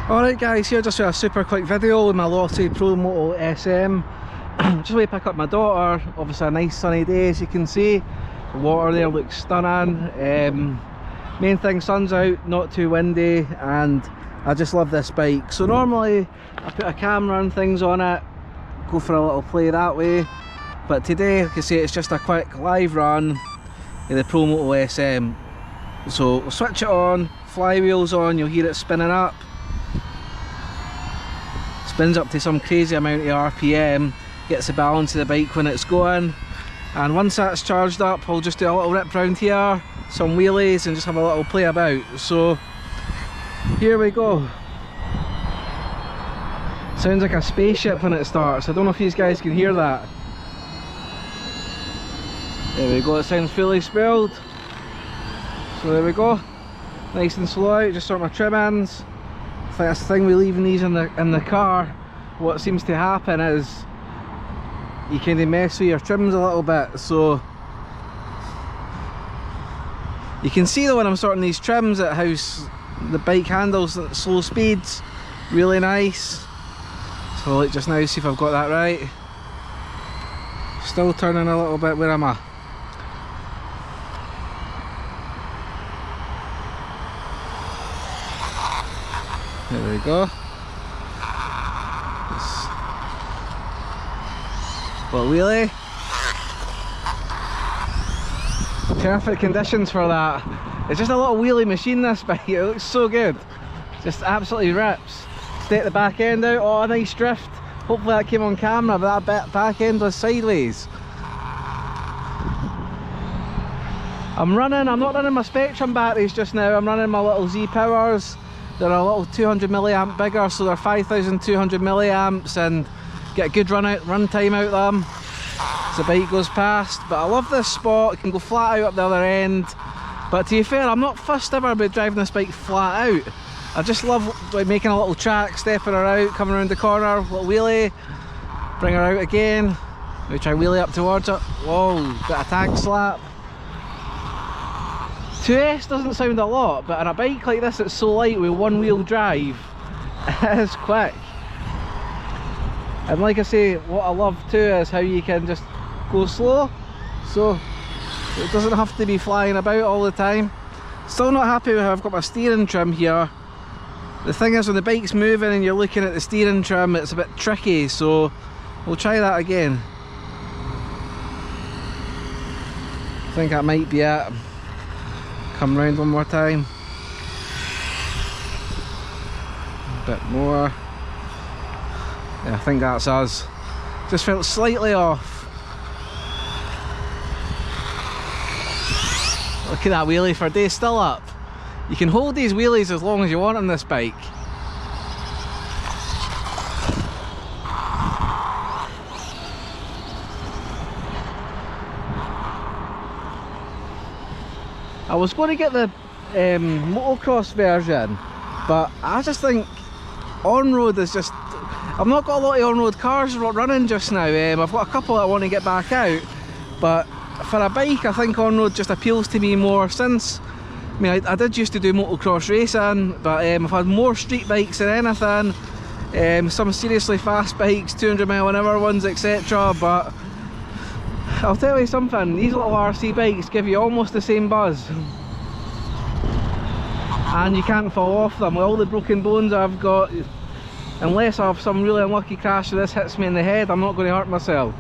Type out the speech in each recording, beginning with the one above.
Alright guys, here just for a super quick video with my Losi Promoto SM. Just want to pick up my daughter. Obviously a nice sunny day, as you can see. The water there looks stunning. Main thing, sun's out, not too windy, and I just love this bike. So normally I put a camera and things on it, go for a little play that way, but today, like I say, it's just a quick live run in the Promoto SM. So we'll switch it on, flywheels on, you'll hear it spinning up. Spins up to some crazy amount of RPM, gets the balance of the bike when it's going, and once that's charged up I'll just do a little rip round here, some wheelies, and just have a little play about. So here we go. Sounds like a spaceship when it starts. I don't know if you guys can hear that. There we go, it sounds fully spelled. So there we go, nice and slow out, just sort my trim ends. That's the thing with leaving these in the car. What seems to happen is you kind of mess with your trims a little bit. So you can see though when I'm sorting these trims at how the bike handles at slow speeds, really nice. So like just now, see if I've got that right. Still turning a little bit. Where am I? There we go. Little wheelie. Perfect conditions for that. It's just a little wheelie machine, this bike. It looks so good. Just absolutely rips. Stay at the back end out. Oh, a nice drift. Hopefully that came on camera, but that back end was sideways. I'm not running my Spectrum batteries just now. I'm running my little Z Powers. They're a little 200 milliamp bigger, so they're 5,200 milliamps, and get a good run time out of them as the bike goes past. But I love this spot. It can go flat out up the other end, but to be fair, I'm not fussed ever about driving this bike flat out. I just love like making a little track, stepping her out, coming around the corner, little wheelie, bring her out again, maybe try wheelie up towards it. Whoa, bit of tank slap. 2S doesn't sound a lot, but on a bike like this it's so light with one wheel drive, it is quick. And like I say, what I love too is how you can just go slow, so it doesn't have to be flying about all the time. Still not happy with how I've got my steering trim here. The thing is, when the bike's moving and you're looking at the steering trim, it's a bit tricky, so we'll try that again. I think that might be it. Come round one more time. A bit more. Yeah, I think that's us. Just felt slightly off. Look at that wheelie for day, still up. You can hold these wheelies as long as you want on this bike. I was going to get the motocross version, but I just think on-road is just... I've not got a lot of on-road cars running just now. I've got a couple that I want to get back out, but for a bike I think on-road just appeals to me more since... I mean, I did used to do motocross racing, but I've had more street bikes than anything. Some seriously fast bikes, 200 mile an hour ones, etc. But I'll tell you something, these little RC bikes give you almost the same buzz. And you can't fall off them. With all the broken bones I've got, unless I have some really unlucky crash and this hits me in the head, I'm not going to hurt myself.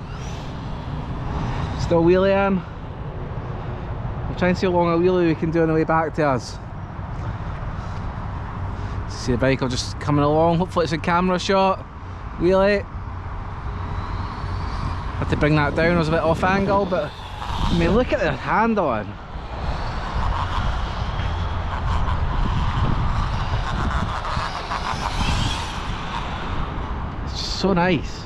Still wheeling. We'll try and see how long a wheelie we can do on the way back to us. See the bike just coming along, hopefully it's a camera shot. Wheelie. Had to bring that down, I was a bit off angle, but I mean, look at the handling. It's just so nice.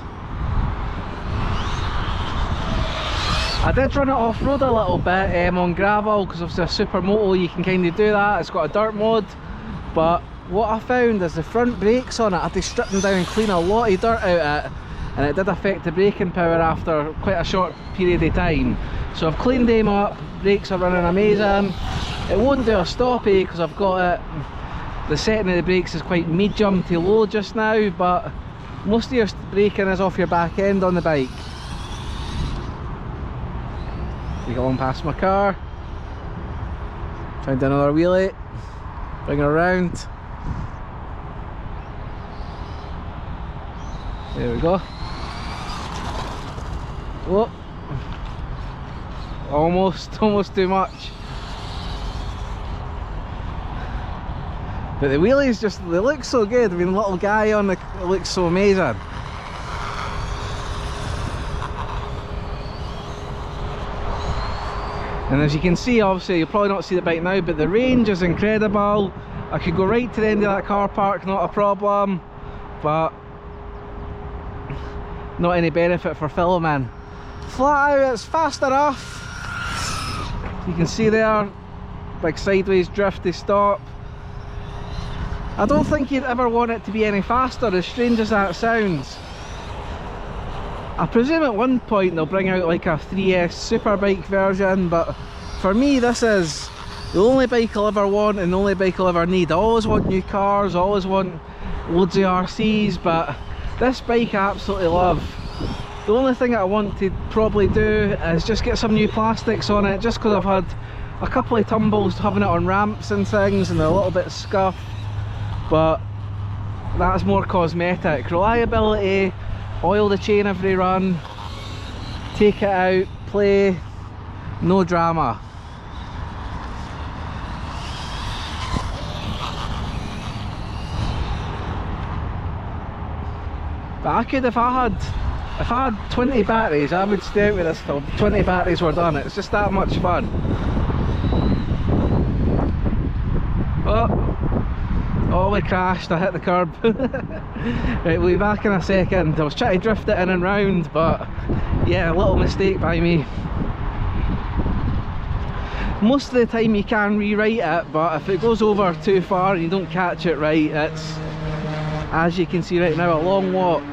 I did run it off-road a little bit on gravel, because of the Supermoto you can kind of do that. It's got a dirt mode, but what I found is the front brakes on it, I had to strip them down and clean a lot of dirt out of it, and it did affect the braking power after quite a short period of time. So I've cleaned them up, brakes are running amazing. It won't do a stoppie because I've got it The setting of the brakes is quite medium to low just now, but most of your braking is off your back end on the bike. Take it along past my car. Try and do another wheelie. Bring it around. There we go. Oh, almost too much. But the wheelies just, they look so good. I mean, the little guy on it looks so amazing. And as you can see, obviously you'll probably not see the bike now, but the range is incredible. I could go right to the end of that car park, not a problem, but not any benefit for filming. Flat out, it's fast enough. You can see there, big sideways drifty stop. I don't think you'd ever want it to be any faster, as strange as that sounds. I presume at one point they'll bring out like a 3S Superbike version, but for me this is the only bike I'll ever want and the only bike I'll ever need. I always want new cars, I always want loads of RCs, but this bike I absolutely love. The only thing I want to probably do is just get some new plastics on it, just because I've had a couple of tumbles having it on ramps and things and they're a little bit scuffed, but that's more cosmetic. Reliability, oil the chain every run, take it out, play, no drama. But I could, if I had 20 batteries, I would stay out with this till 20 batteries were done. It's just that much fun. Oh, we crashed, I hit the curb. Right, we'll be back in a second. I was trying to drift it in and round, but yeah, a little mistake by me. Most of the time you can rewrite it, but if it goes over too far and you don't catch it right, it's, as you can see right now, a long walk.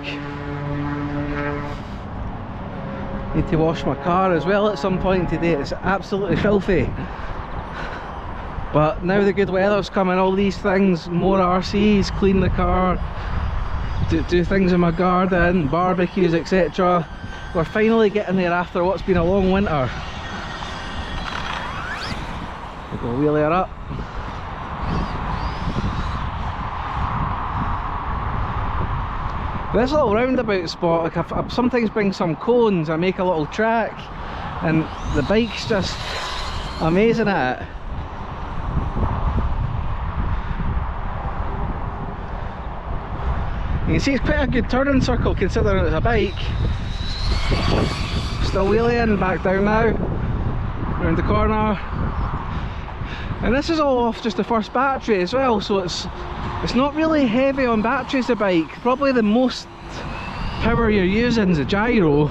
Need to wash my car as well at some point today. It's absolutely filthy. But now the good weather's coming, all these things, more RCs, clean the car, do things in my garden, barbecues, etc. We're finally getting there after what's been a long winter. We'll go wheelie her up. This little roundabout spot, like I sometimes bring some cones, I make a little track, and the bike's just amazing at it. You can see it's quite a good turning circle considering it's a bike. Still wheeling, back down now, round the corner. And this is all off just the first battery as well, so it's not really heavy on batteries, the bike. Probably the most power you're using is a gyro,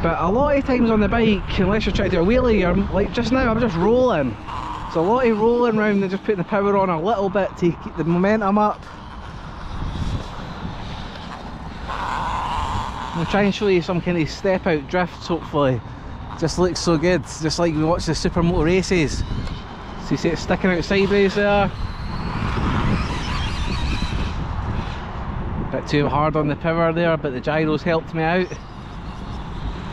but a lot of times on the bike, unless you're trying to do a wheelie, you're like just now I'm just rolling. So a lot of rolling around and just putting the power on a little bit to keep the momentum up. I'll try and show you some kind of step out drifts hopefully. Just looks so good, just like we watch the Supermoto races. So you see it sticking out sideways there. Bit too hard on the power there, but the gyros helped me out.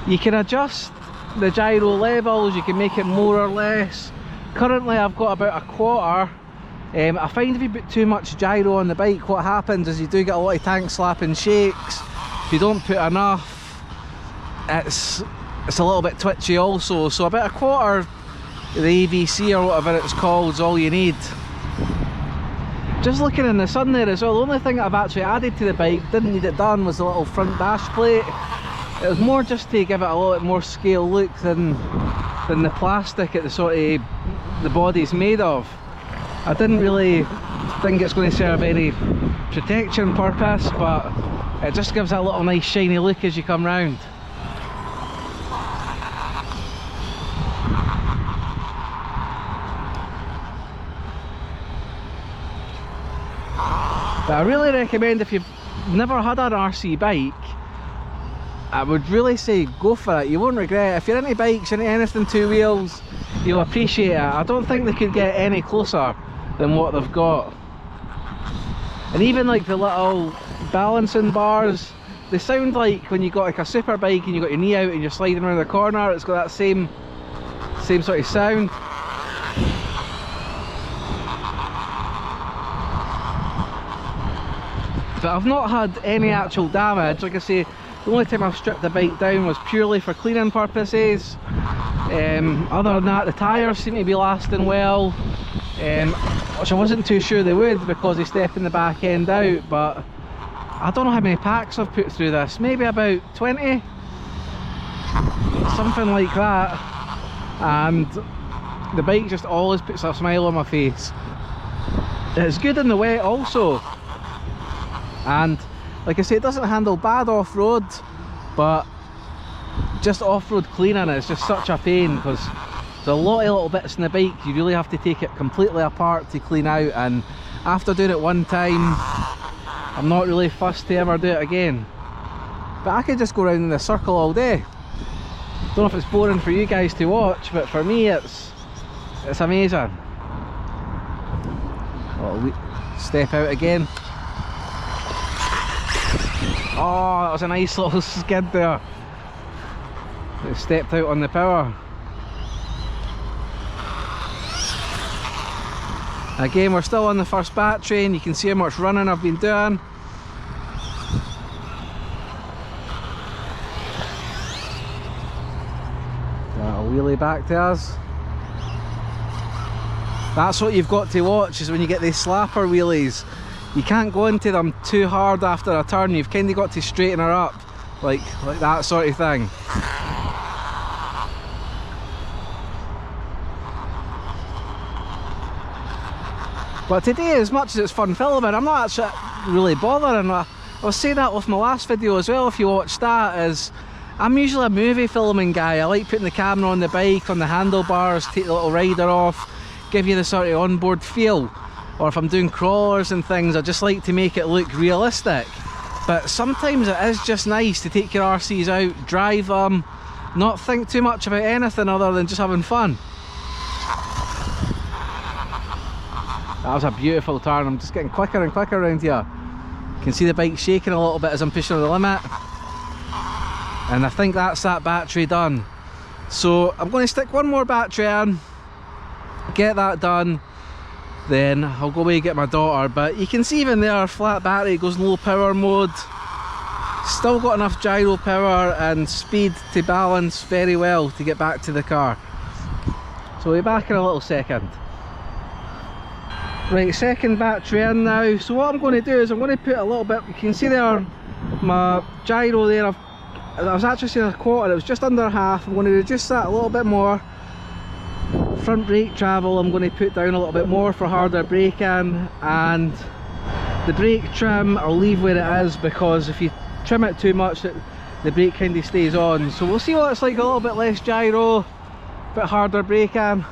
You can adjust the gyro levels, you can make it more or less. Currently I've got about a quarter. I find if you put too much gyro on the bike, what happens is you do get a lot of tank slapping shakes. If you don't put enough, it's a little bit twitchy also. So about a quarter, the AVC or whatever it's called, is all you need. Just looking in the sun there as well, the only thing I've actually added to the bike, didn't need it done, was the little front dash plate. It was more just to give it a lot more scale look than the plastic at the sort of the body's made of. I didn't really think it's going to serve any protection purpose, but it just gives that little nice shiny look as you come round. But I really recommend, if you've never had an RC bike, I would really say go for it. You won't regret it. If you're into bikes, into anything two wheels, you'll appreciate it. I don't think they could get any closer than what they've got. And even like the little balancing bars, they sound like when you got like a super bike and you got your knee out and you're sliding around the corner, it's got that same sort of sound. But I've not had any actual damage. Like I say, the only time I've stripped the bike down was purely for cleaning purposes. Other than that, the tyres seem to be lasting well, which I wasn't too sure they would because they step in the back end out. But I don't know how many packs I've put through this, maybe about 20, something like that. And the bike just always puts a smile on my face. It's good in the wet also. And like I say, it doesn't handle bad off-road, but just off-road cleaning is just such a pain because there's a lot of little bits in the bike you really have to take it completely apart to clean out, and after doing it one time I'm not really fussed to ever do it again. But I could just go around in the circle all day. Don't know if it's boring for you guys to watch, but for me it's amazing. Little step out again. Oh, that was a nice little skid there. It stepped out on the power. Again, we're still on the first battery and you can see how much running I've been doing. That'll wheelie back to us. That's what you've got to watch, is when you get these slapper wheelies. You can't go into them too hard after a turn. You've kind of got to straighten her up, like that sort of thing. But today, as much as it's fun filming, I'm not actually really bothering. I was saying that with my last video as well, if you watched that, is I'm usually a movie filming guy. I like putting the camera on the bike, on the handlebars, take the little rider off, give you the sort of onboard feel. Or if I'm doing crawlers and things, I just like to make it look realistic. But sometimes it is just nice to take your RCs out, drive them, not think too much about anything other than just having fun. That was a beautiful turn. I'm just getting quicker and quicker around here. You can see the bike shaking a little bit as I'm pushing the limit. And I think that's that battery done. So I'm going to stick one more battery in, get that done, then I'll go away and get my daughter. But you can see even there, flat battery, goes in low power mode. Still got enough gyro power and speed to balance very well to get back to the car. So we'll be back in a little second. Right, second battery in now. So what I'm going to do is I'm going to put a little bit, you can see there my gyro there, I was actually saying a quarter, it was just under half. I'm going to reduce that a little bit more. Front brake travel I'm going to put down a little bit more for harder braking, and the brake trim I'll leave where it is, because if you trim it too much the brake kind of stays on. So we'll see what it's like, a little bit less gyro, a bit harder braking.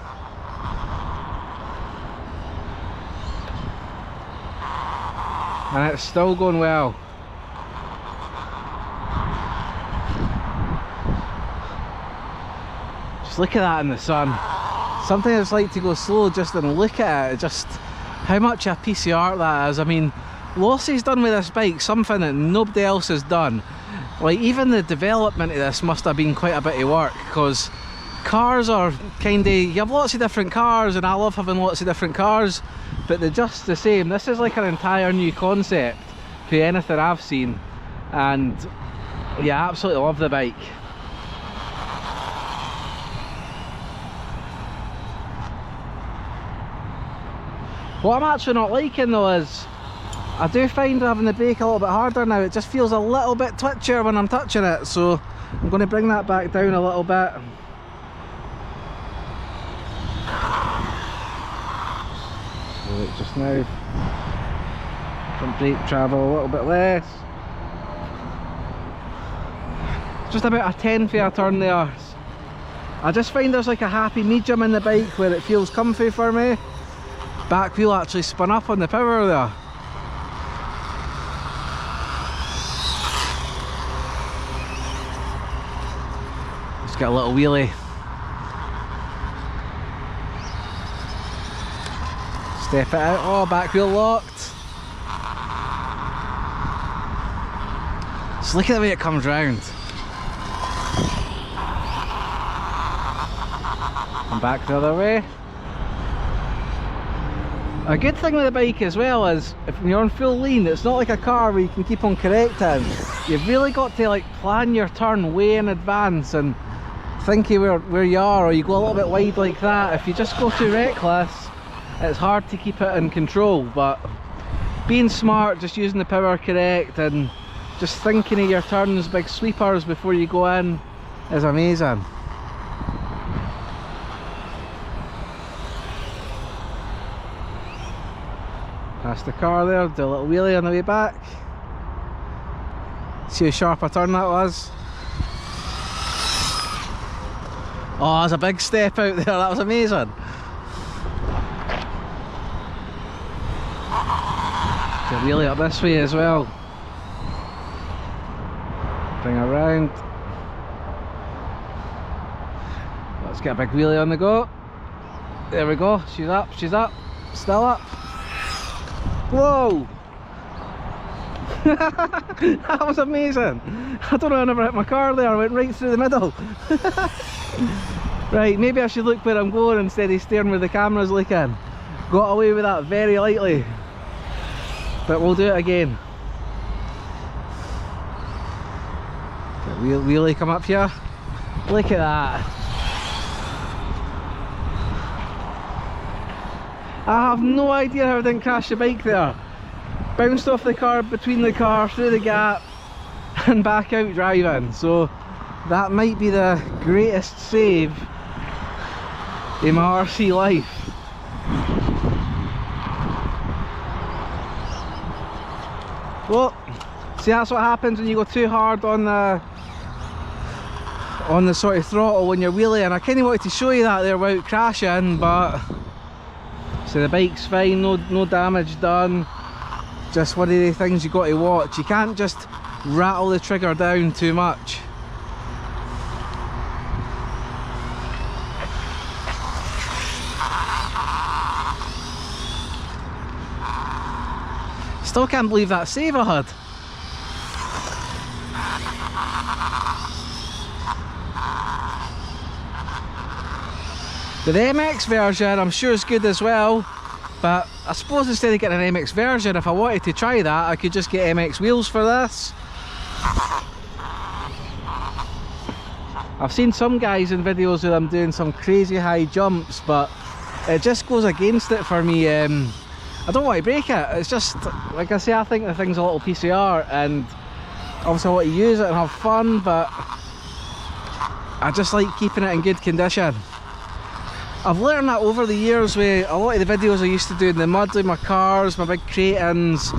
And it's still going well. Just look at that in the sun. Sometimes I just like to go slow just and look at it, just how much a piece of art that is. I mean, Losi's done with this bike something that nobody else has done. Like, even the development of this must have been quite a bit of work, because cars are kind of, you have lots of different cars, and I love having lots of different cars, but they're just the same. This is like an entire new concept to anything I've seen, and yeah, I absolutely love the bike. What I'm actually not liking though is, I do find having the brake a little bit harder now. It just feels a little bit twitchier when I'm touching it, so I'm going to bring that back down a little bit. So just now, front brake travel a little bit less. Just about a 10 for a turn there. I just find there's like a happy medium in the bike where it feels comfy for me. Back wheel actually spun up on the power there. Just get a little wheelie. Step it out. Oh, back wheel locked. Just look at the way it comes round. And back the other way. A good thing with the bike as well is, if you're on full lean, it's not like a car where you can keep on correcting. You've really got to like plan your turn way in advance and think of where you are, or you go a little bit wide like that. If you just go too reckless, it's hard to keep it in control. But being smart, just using the power correct and just thinking of your turns, big sweepers before you go in, is amazing. Past the car there, do a little wheelie on the way back. See how sharp a turn that was. Oh, there's a big step out there, that was amazing. Do a wheelie up this way as well. Bring her round. Let's get a big wheelie on the go. There we go, she's up, still up. Whoa! That was amazing! I don't know how I never hit my car there, I went right through the middle. Right, maybe I should look where I'm going instead of staring where the camera's looking. Got away with that very lightly. But we'll do it again. Wheelie come up here. Look at that. I have no idea how I didn't crash the bike there. Bounced off the car, between the car, through the gap and back out driving. So that might be the greatest save in my RC life. Well, see, that's what happens when you go too hard on the sort of throttle when you're wheeling. I kind of wanted to show you that there without crashing, but so the bike's fine, no damage done. Just one of the things you got to watch. You can't just rattle the trigger down too much. Still can't believe that save I had. The MX version I'm sure is good as well, but I suppose instead of getting an MX version, if I wanted to try that, I could just get MX wheels for this. I've seen some guys in videos of them doing some crazy high jumps, but it just goes against it for me. I don't want to break it. It's just, like I say, I think the thing's a little piece of art, and obviously I want to use it and have fun, but I just like keeping it in good condition. I've learned that over the years with a lot of the videos I used to do in the mud with my cars, my big Cratons,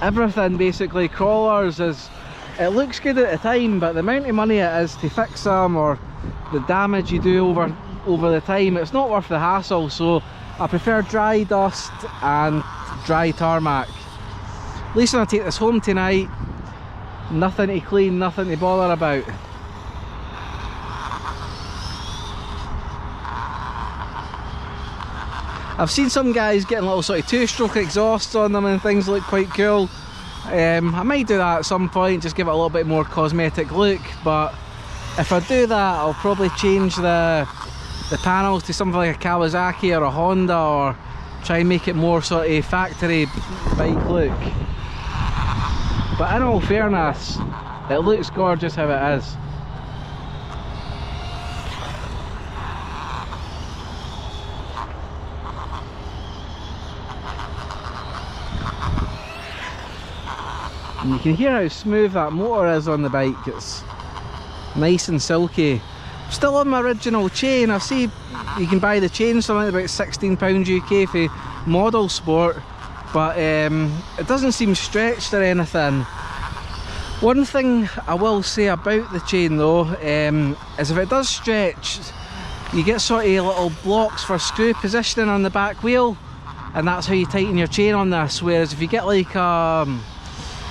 everything basically, crawlers, is it looks good at the time, but the amount of money it is to fix them, or the damage you do over the time, it's not worth the hassle. So I prefer dry dust and dry tarmac. At least when I take this home tonight, nothing to clean, nothing to bother about. I've seen some guys getting little sort of two-stroke exhausts on them and things look quite cool. I might do that at some point, just give it a little bit more cosmetic look, but if I do that, I'll probably change the panels to something like a Kawasaki or a Honda, or try and make it more sort of factory bike look. But in all fairness, it looks gorgeous how it is. And you can hear how smooth that motor is on the bike. It's nice and silky. Still on my original chain. I see you can buy the chain something about £16 UK for model sport, but it doesn't seem stretched or anything. One thing I will say about the chain though, is if it does stretch, you get sort of little blocks for screw positioning on the back wheel, and that's how you tighten your chain on this. Whereas if you get like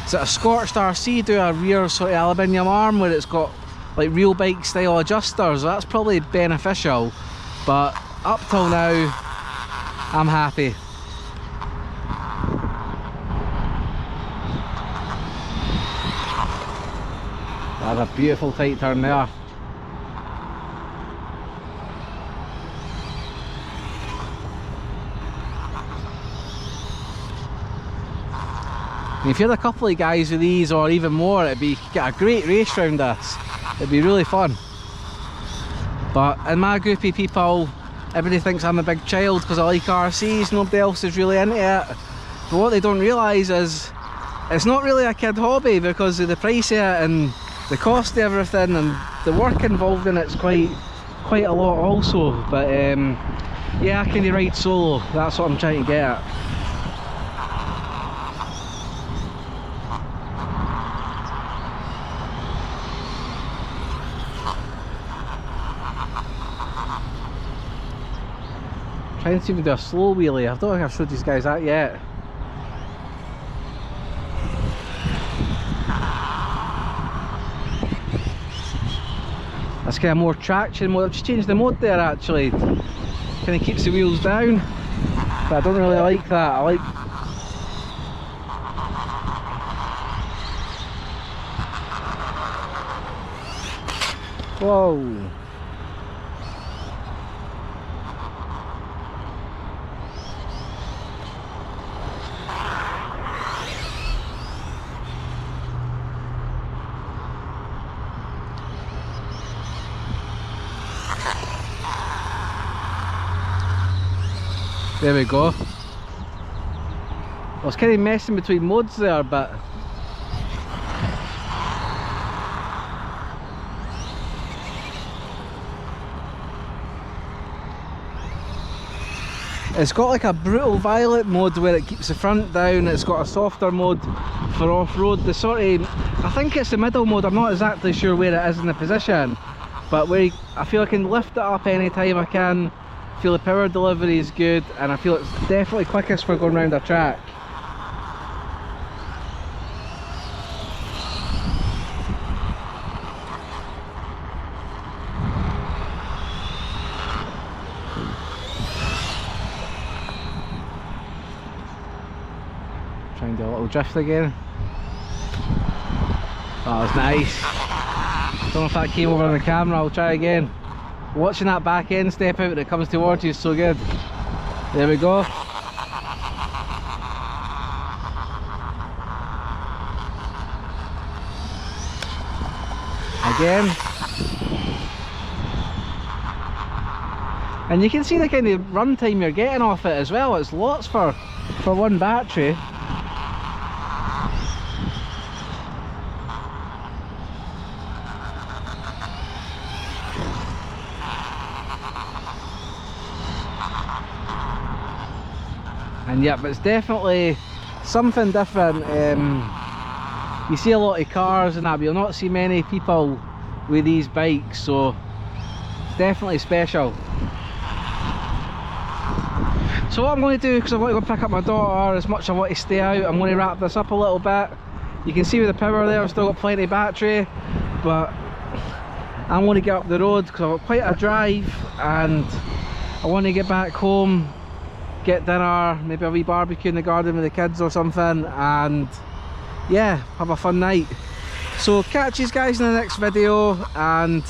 is it a Scorched RC, do a rear sort of aluminium arm where it's got like real bike style adjusters, that's probably beneficial, but up till now I'm happy. That's a beautiful tight turn there. And if you had a couple of guys with these or even more, it'd be get a great race round this. It'd be really fun. But in my group of people, everybody thinks I'm a big child because I like RCs, nobody else is really into it. But what they don't realise is it's not really a kid hobby because of the price of it and the cost of everything, and the work involved in it's quite a lot also. But yeah, I can ride solo, that's what I'm trying to get at. Trying to see if we do a slow wheelie. I don't think I've showed these guys that yet. That's kind of more traction mode. I've just changed the mode there actually. Kind of keeps the wheels down, but I don't really like that. I like... Whoa. There we go. I was kind of messing between modes there, but it's got like a brutal violet mode where it keeps the front down. It's got a softer mode for off-road. The sort of, I think it's the middle mode, I'm not exactly sure where it is in the position, but where I feel I can lift it up anytime I can. I feel the power delivery is good, and I feel it's definitely quickest for going around a track. Try and do a little drift again. That was nice. Don't know if that came over on the camera, I'll try again. Watching that back end step out when it comes towards you is so good. There we go. Again. And you can see the kind of run time you're getting off it as well. It's lots for one battery. And yep, it's definitely something different. You see a lot of cars and that, but you'll not see many people with these bikes, so it's definitely special. So what I'm going to do, because I want to go pick up my daughter, as much as I want to stay out, I'm going to wrap this up a little bit. You can see with the power there, I've still got plenty of battery, but I'm going to get up the road because I've got quite a drive and I want to get back home, get dinner, maybe a wee barbecue in the garden with the kids or something, and yeah, have a fun night. So catch you guys in the next video, and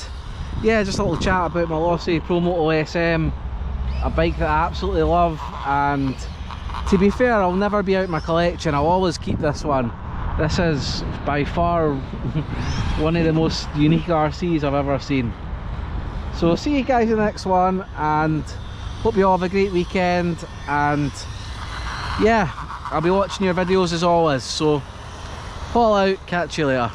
yeah, just a little chat about my Losi Promoto SM, a bike that I absolutely love. And to be fair, I'll never be out my collection, I'll always keep this one. This is by far one of the most unique RCs I've ever seen. So see you guys in the next one, and hope you all have a great weekend. And yeah, I'll be watching your videos as always, so fall out, catch you later.